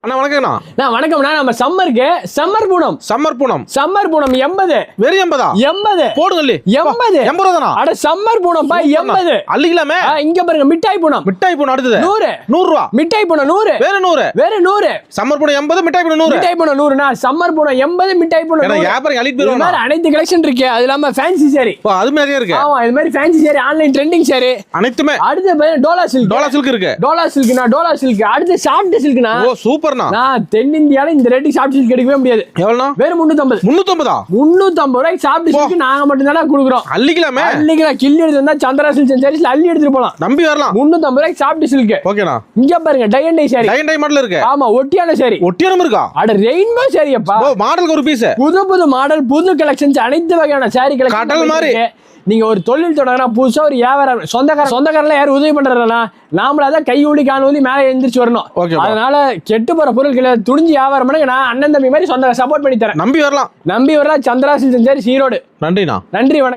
அண்ணா வணக்கம்ண்ணா. வணக்கம்ண்ணா. நம்ம சம்மர் பூனம் 80 வெறும் 80 80 போடுங்க. 80 தானா? அட சம்மர் பூனம் 80 அள்ளிக்கலாமே. இங்க பாருங்க மிட்டாய் பூனம் அடுத்தது 100 ரூபா. மிட்டாய் பூனம் 100 வேற 100 சம்மர் பூனம் 80 மிட்டாய் பூனம் 100 மிட்டாய் பூனம் 100ண்ணா. சம்மர் பூனம் 80 மிட்டாய் பூனம் 100. வியாபாரம் அள்ளிட்டு போறோம். அனைத்து கலெக்ஷன் இருக்கு. அது இல்லாம ஃபேன்சி சாரி அது மாதிரியே இருக்கு. ஆமா இது மாதிரி fancy sorry online trending sorry அனைத்துமே. அடுத்து டோலா சில்க் இருக்கு. டோலா சில்க் அடுத்து சாஃப்ட் சில்க்னா. ஓ சூப்பர்ண்ணா. தென்னிந்தியால இந்த ரேட்டுக்கு சாஃப்ட் சில்க் கிடைக்கவே முடியாது. எவ்வளவுனா? வேற 350 ரூபாய்க்கு சாஃப்ட் சில்க் நாங்க மட்டும் தான குடுக்குறோம். அள்ளிக்கலாமே. கிள்ளி எடுத்து வந்தா சந்திரா சில்க் சாரீஸ்ல அள்ளி எடுத்துட்டு போலாம். நம்பி வரலாம். 350 ரூபாய்க்கு சாஃப்ட் சில்க். ஓகேண்ணா. இங்க பாருங்க dye and dye sari. Dye and dye model இருக்கு. ஆமா ஒட்டியான சாரி. ஒட்டியானம் இருக்கா? அட ரெயின்போ சாரி அப்பா. ஓ மாடலுக்கு ஒரு பீஸ். புது மாடல் புது கலெக்ஷன்ஸ் அனைத்து வகையான சாரி கலெக்ஷன். கடல் மாதிரி. நீங்க ஒரு தொழில் தொடங்கினா புதுசா ஒரு வியாபாரம் சொந்தக்காரல யாரும் உதவி பண்றதுனா நாமளாதான் கை ஊழி கால் ஊழி மேலே எழுந்திரிச்சு வரணும். அதனால கெட்டு போற பொருட்களை துணிஞ்சு வியாபாரம் பண்ண நான் அண்ணன் தம்பி மாதிரி சொந்த சப்போர்ட் பண்ணி தரேன். நம்பி வரலாம். Chandra silk sorry Erode. நன்றிண்ணா. நன்றி வணக்கம்.